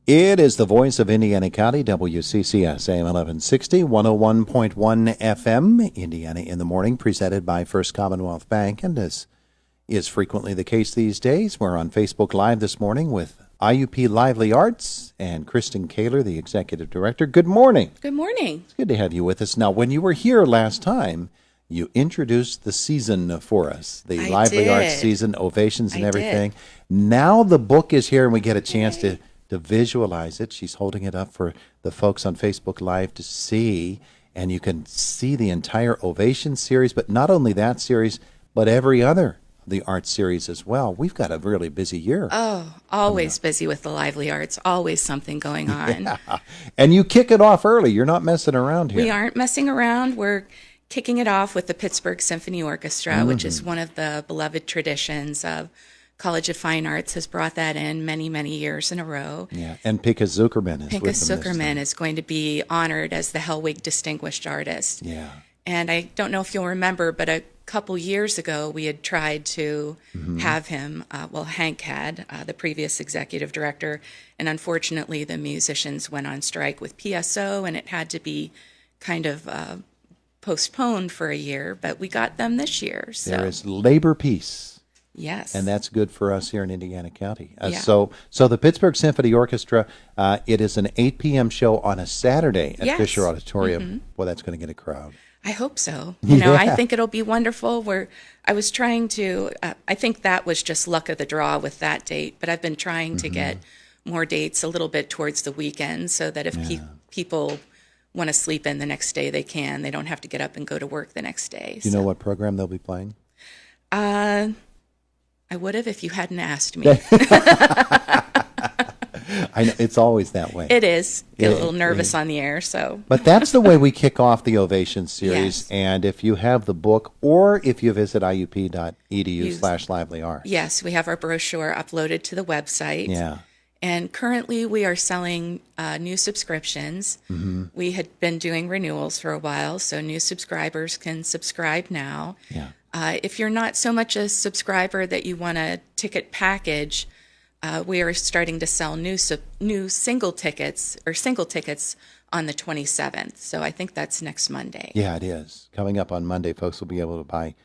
It is the voice of Indiana County, WCCS, AM 1160, 101.1 FM, Indiana in the Morning, presented by First Commonwealth Bank. And as is frequently the case these days, we're on Facebook Live this morning with IUP Lively Arts and Kristen Koehler, the Executive Director. Good morning. Good morning. It's good to have you with us. Now, when you were here last time, you introduced the season for us, the Lively Arts season, ovations and everything. Now the book is here and we get a chance to visualize it. She's holding it up for the folks on Facebook Live to see, and you can see the entire Ovation series, but not only that series, but every other the art series as well. We've got a really busy year. Oh, always busy with the Lively Arts, always something going on. Yeah. And you kick it off early. You're not messing around here. We aren't messing around. We're kicking it off with the Pittsburgh Symphony Orchestra, which is one of the beloved traditions of College of Fine Arts, has brought that in many, many years in a row. Yeah, and Pinchas Zuckerman is with them Pinchas this Zuckerman time. is going to be honored as the Hellwig Distinguished Artist. Yeah. And I don't know if you'll remember, but a couple years ago, we had tried to have him, Hank had, the previous executive director, and unfortunately the musicians went on strike with PSO, and it had to be kind of postponed for a year, but we got them this year. So. There is labor peace. Yes. And that's good for us here in Indiana County. Yeah. So the Pittsburgh Symphony Orchestra, it is an 8 p.m. show on a Saturday at Fisher Auditorium. Well, that's going to get a crowd. I hope so. I think it'll be wonderful. I was trying to, I think that was just luck of the draw with that date, but I've been trying to get more dates a little bit towards the weekend so that if people want to sleep in the next day, they can. They don't have to get up and go to work the next day. Do you know what program they'll be playing? I would have if you hadn't asked me. I know, it's always that way. It is. Get a little nervous on the air, so. But that's the way we kick off the Ovation series. Yes. And if you have the book or if you visit iup.edu/livelyart. Yes, we have our brochure uploaded to the website. Yeah. And currently we are selling new subscriptions. We had been doing renewals for a while, so new subscribers can subscribe now. Yeah. If you're not so much a subscriber that you want a ticket package, we are starting to sell new single tickets on the 27th. So I think that's next Monday. Yeah, it is. Coming up on Monday, folks will be able to buy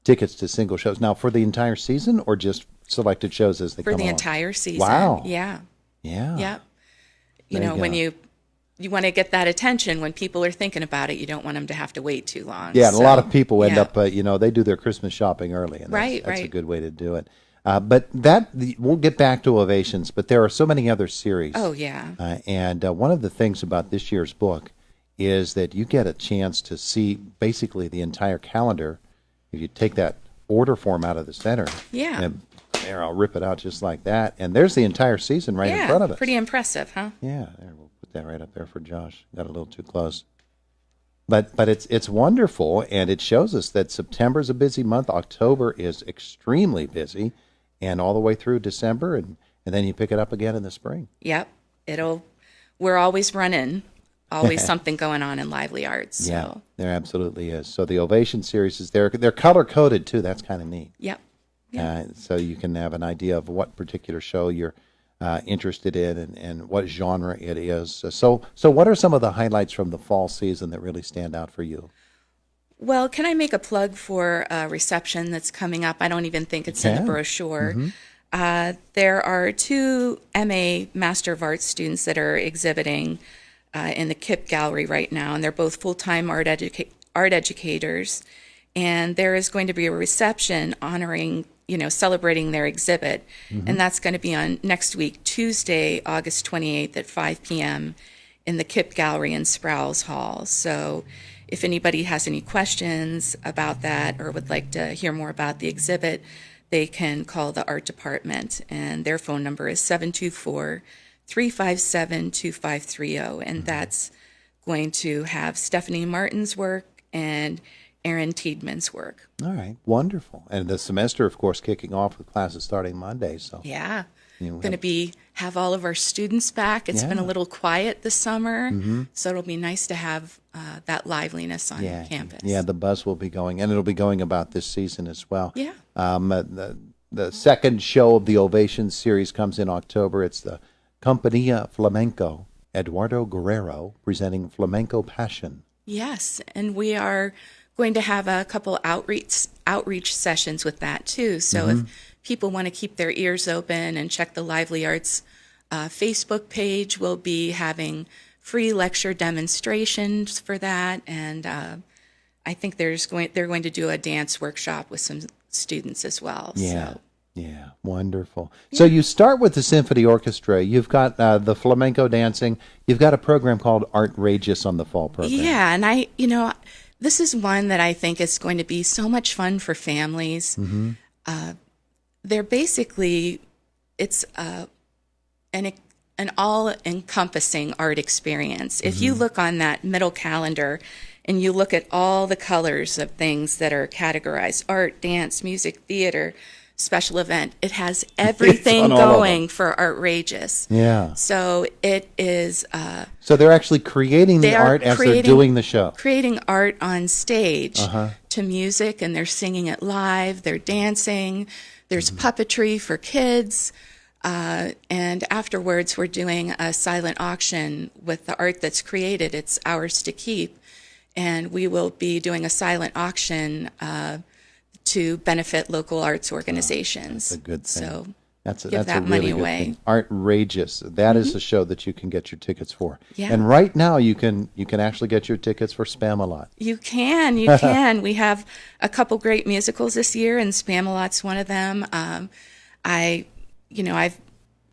tickets to single shows. Now, for the entire season or just selected shows as they come For the along? entire season. Wow. Yeah. Yeah. Yep. There When go. you want to get that attention when people are thinking about it, you don't want them to have to wait too long. Yeah, and a lot of people end yeah. up, they do their Christmas shopping early. And that's a Right. good way to do it. But we'll get back to Ovations, but there are so many other series. Oh, yeah. And one of the things about this year's book is that you get a chance to see basically the entire calendar. If you take that order form out of the center. Yeah. And there, I'll rip it out just like that. And there's the entire season right in front of us. Pretty impressive, huh? Yeah, there, we'll put that right up there for Josh. Got a little too close. But it's wonderful, and it shows us that September's a busy month. October is extremely busy, and all the way through December, and then you pick it up again in the spring. Yep. We're always running, always something going on in Lively Arts. So. Yeah, there absolutely is. So the Ovation series is there. They're color-coded, too. That's kind of neat. Yep. So you can have an idea of what particular show you're interested in and what genre it is. So what are some of the highlights from the fall season that really stand out for you? Well, can I make a plug for a reception that's coming up? I don't even think it's in the brochure. There are 2 MA Master of Arts students that are exhibiting in the KIPP Gallery right now, and they're both full-time art educators. And there is going to be a reception honoring, celebrating their exhibit. And that's going to be on next week, Tuesday, August 28th at 5 p.m. in the KIPP Gallery in Sproul's Hall. So if anybody has any questions about that or would like to hear more about the exhibit, they can call the art department. And their phone number is 724-357-2530. And that's going to have Stephanie Martin's work and Aaron Tiedman's work. All right, wonderful. And the semester, of course, kicking off with classes starting Monday. So Yeah. Going to have all of our students back. It's been a little quiet this summer, so it'll be nice to have that liveliness on campus. Yeah, the buzz will be going, and it'll be going about this season as well. Yeah. The second show of the Ovation series comes in October. It's the Compañía Flamenco, Eduardo Guerrero, presenting Flamenco Passion. Yes, and we are going to have a couple outreach sessions with that too. So if people want to keep their ears open and check the Lively Arts Facebook page, we'll be having free lecture demonstrations for that, and I think they're going to do a dance workshop with some students as well. Yeah. So. Yeah, wonderful. Yeah. So you start with the symphony orchestra. You've got the flamenco dancing. You've got a program called Artrageous on the fall program. Yeah, and this is one that I think is going to be so much fun for families. They're basically, it's an all-encompassing art experience. If you look on that middle calendar and you look at all the colors of things that are categorized, art, dance, music, theater, special event, it has everything going for Artrageous. Yeah. So it is... so they're actually creating the art as they're doing the show. Creating art on stage to music, and they're singing it live, they're dancing, there's puppetry for kids, and afterwards we're doing a silent auction with the art that's created. It's ours to keep, and we will be doing a silent auction to benefit local arts organizations. That's a good thing. So that's give that a money really away. Good thing. Artrageous. That is a show that you can get your tickets for. Yeah. And right now you can actually get your tickets for Spam-A-Lot. You can. We have a couple great musicals this year, and Spam-A-Lot's one of them. I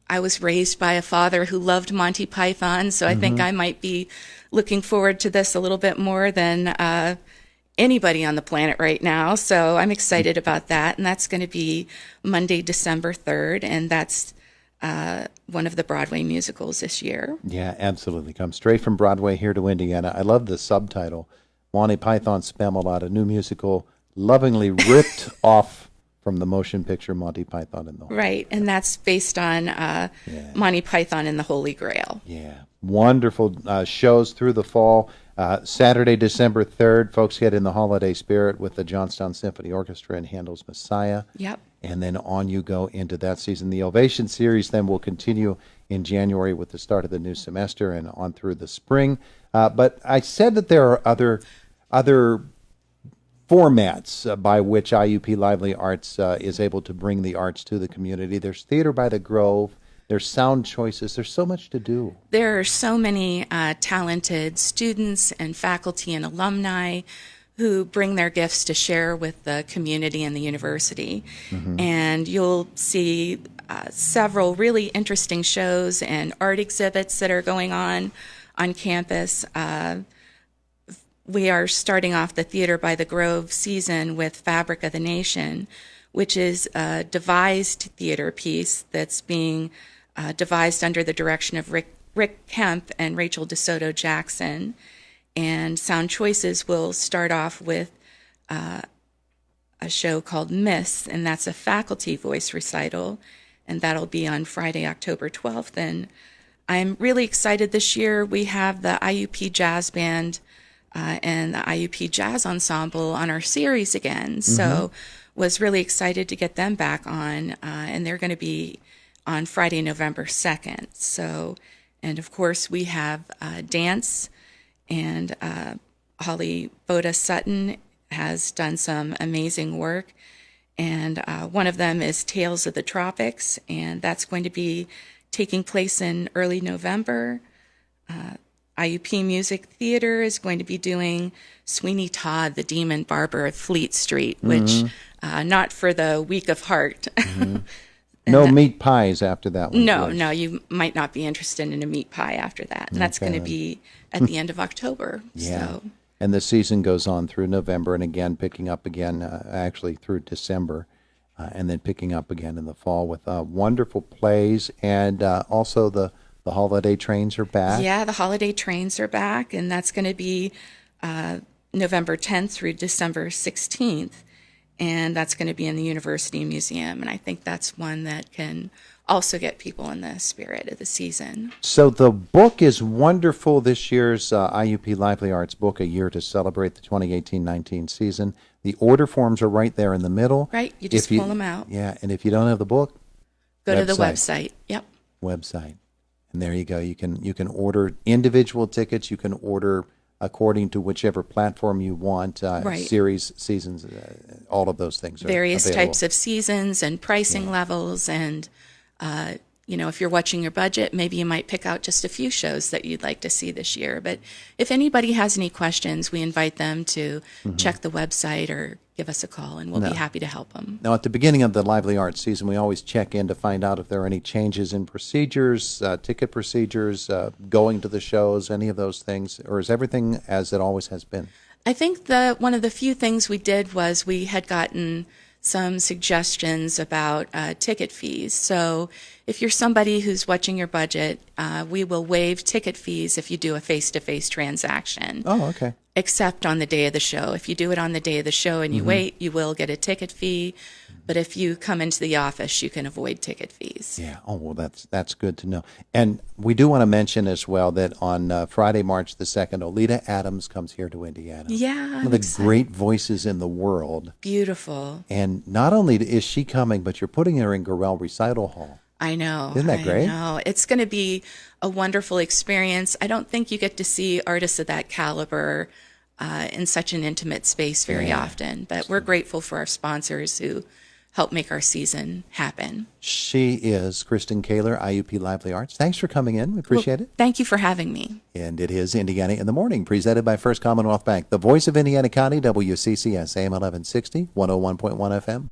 was raised by a father who loved Monty Python, so I think I might be looking forward to this a little bit more than anybody on the planet right now. So I'm excited about that. And that's going to be Monday, December 3rd. And that's one of the Broadway musicals this year. Yeah, absolutely. Come straight from Broadway here to Indiana. I love the subtitle, Monty Python Spam-A-Lot, a new musical lovingly ripped off from the motion picture Monty Python and the Holy Right. And that's based on Monty Python and the Holy Grail. Yeah. Wonderful shows through the fall. Saturday, December 3rd, folks get in the holiday spirit with the Johnstown Symphony Orchestra and Handel's Messiah. Yep. And then on you go into that season. The Ovation series then will continue in January with the start of the new semester and on through the spring. But I said that there are other formats by which IUP Lively Arts is able to bring the arts to the community. There's Theater by the Grove. There's sound choices. There's so much to do. There are so many talented students and faculty and alumni who bring their gifts to share with the community and the university. And you'll see several really interesting shows and art exhibits that are going on campus. We are starting off the Theater by the Grove season with Fabric of the Nation, which is a devised theater piece that's being devised under the direction of Rick Kemp and Rachel DeSoto Jackson. And Sound Choices will start off with a show called Miss, and that's a faculty voice recital, and that'll be on Friday, October 12th. And I'm really excited this year. We have the IUP Jazz Band and the IUP Jazz Ensemble on our series again. So was really excited to get them back on, and they're going to be on Friday, November 2nd. So, and of course we have dance, and Holly Boda Sutton has done some amazing work. And one of them is Tales of the Tropics, and that's going to be taking place in early November. IUP Music Theater is going to be doing Sweeney Todd, the Demon Barber of Fleet Street, which not for the weak of heart. No meat pies after that one. No, you might not be interested in a meat pie after that. And that's going to be at the end of October. Yeah. So. And the season goes on through November and again picking up again actually through December and then picking up again in the fall with wonderful plays, and also the holiday trains are back. Yeah, the holiday trains are back, and that's going to be November 10th through December 16th. And that's going to be in the University Museum. And I think that's one that can also get people in the spirit of the season. So the book is wonderful, this year's IUP Lively Arts book, A Year to Celebrate the 2018-19 season. The order forms are right there in the middle. Right, you just pull them out. Yeah, and if you don't have the book, go to the website. Yep. Website. And there you go. You can order individual tickets. You can order according to whichever platform you want. Right. Series, seasons, all of those things are Various available. types of seasons and pricing levels. And, if you're watching your budget, maybe you might pick out just a few shows that you'd like to see this year. But if anybody has any questions, we invite them to check the website or give us a call, and we'll be happy to help them. Now, at the beginning of the Lively Arts season, we always check in to find out if there are any changes in procedures, ticket procedures, going to the shows, any of those things, or is everything as it always has been? I think one of the few things we did was we had gotten some suggestions about ticket fees. So if you're somebody who's watching your budget, we will waive ticket fees if you do a face-to-face transaction. Oh, okay. Except on the day of the show. If you do it on the day of the show and you wait, you will get a ticket fee. But if you come into the office, you can avoid ticket fees. Yeah. Oh, well, that's good to know. And we do want to mention as well that on Friday, March the 2nd, Olita Adams comes here to Indiana. Yeah. One of the great voices in the world. Beautiful. And not only is she coming, but you're putting her in Gorell Recital Hall. I know. Isn't that great? I know. It's going to be a wonderful experience. I don't think you get to see artists of that caliber in such an intimate space very often. But we're grateful for our sponsors who help make our season happen. She is Kristen Koehler, IUP Lively Arts. Thanks for coming in. We appreciate it. Thank you for having me. And it is Indiana in the Morning, presented by First Commonwealth Bank, the voice of Indiana County, WCCS, AM 1160, 101.1 FM.